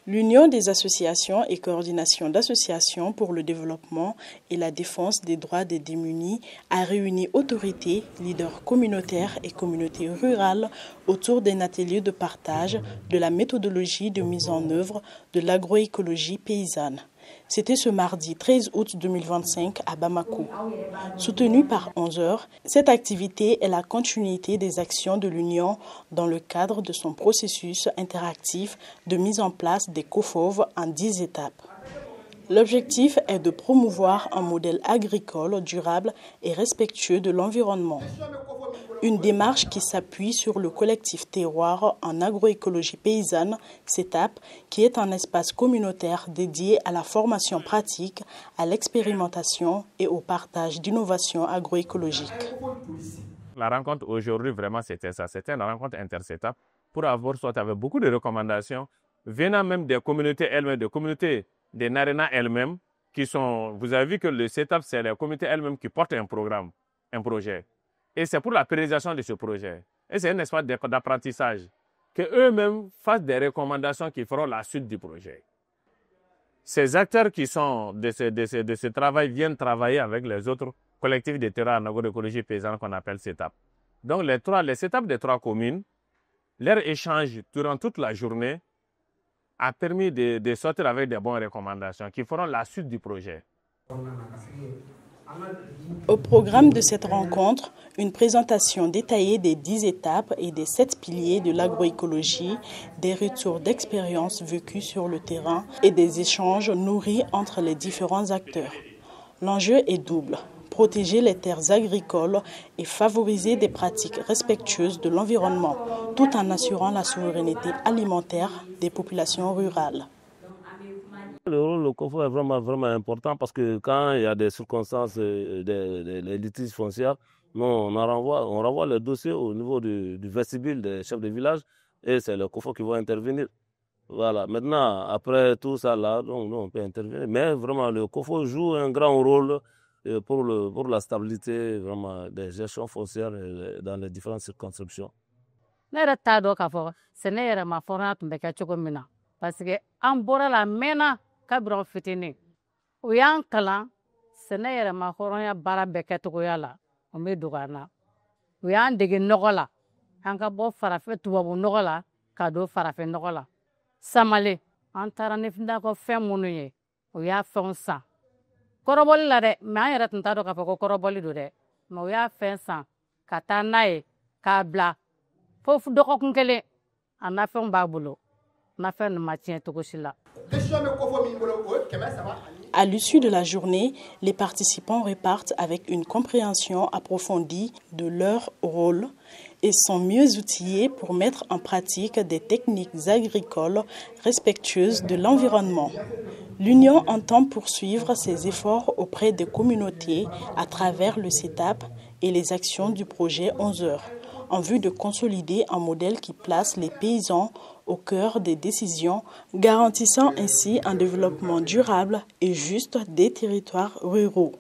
L'Union des associations et coordination d'associations pour le développement et la défense des droits des démunis a réuni autorités, leaders communautaires et communautés rurales autour d'un atelier de partage de la méthodologie de mise en œuvre de l'agroécologie paysanne. C'était ce mardi 13 août 2025 à Bamako. Soutenue par 11h, cette activité est la continuité des actions de l'Union dans le cadre de son processus interactif de mise en place des COFOV en 10 étapes. L'objectif est de promouvoir un modèle agricole durable et respectueux de l'environnement. Une démarche qui s'appuie sur le collectif Terroir en agroécologie paysanne, CETAP, qui est un espace communautaire dédié à la formation pratique, à l'expérimentation et au partage d'innovations agroécologiques. La rencontre aujourd'hui, vraiment, c'était ça. C'était une rencontre inter-CETAP pour avoir soit avec beaucoup de recommandations venant même des communautés elles-mêmes, des communautés des Narena elles-mêmes, qui sont, vous avez vu que le CETAP, c'est les communautés elles-mêmes qui portent un programme, un projet. Et c'est pour la pérennisation de ce projet. Et c'est un espace d'apprentissage. Qu'eux-mêmes fassent des recommandations qui feront la suite du projet. Ces acteurs qui sont de ce travail viennent travailler avec les autres collectifs de terrain en agroécologie paysanne qu'on appelle CETAP. Donc les CETAP des 3 communes, leur échange durant toute la journée a permis de sortir avec des bonnes recommandations qui feront la suite du projet. Au programme de cette rencontre, une présentation détaillée des 10 étapes et des 7 piliers de l'agroécologie, des retours d'expériences vécues sur le terrain et des échanges nourris entre les différents acteurs. L'enjeu est double: protéger les terres agricoles et favoriser des pratiques respectueuses de l'environnement, tout en assurant la souveraineté alimentaire des populations rurales. Le rôle du COFO est vraiment important parce que quand il y a des circonstances, des litiges fonciers, on renvoie le dossier au niveau du vestibule des chefs de village et c'est le COFO qui va intervenir. Voilà. Maintenant, après tout ça, là, on peut intervenir. Mais vraiment, le COFO joue un grand rôle pour la stabilité vraiment, des gestions foncières dans les différentes circonscriptions. Parce que an bɔra la mɛnna kabiri fitinin u y'an kalan sɛnɛ yɛrɛma hɔrɔnya baara bɛɛ kɛcogoya la o bɛ dogo an na u y'an dege nɔgɔ la an ka bɔ farafin tubabu nɔgɔ la ka don farafin nɔgɔ la samale an taara ni nakɔfɛn minnu ye u y'a fɛnw san kɔrɔbɔli la dɛ mais an yɛrɛ tun t'a dɔn k'a fɔ ko kɔrɔbɔli don dɛ mais u y'a fɛn san ka taa n'a ye k'a bila fo dɔgɔkun kelen a nafɛnw b'a bolo. À l'issue de la journée, les participants repartent avec une compréhension approfondie de leur rôle et sont mieux outillés pour mettre en pratique des techniques agricoles respectueuses de l'environnement. L'Union entend poursuivre ses efforts auprès des communautés à travers le CETAP et les actions du projet 11h, en vue de consolider un modèle qui place les paysans au cœur des décisions, garantissant ainsi un développement durable et juste des territoires ruraux.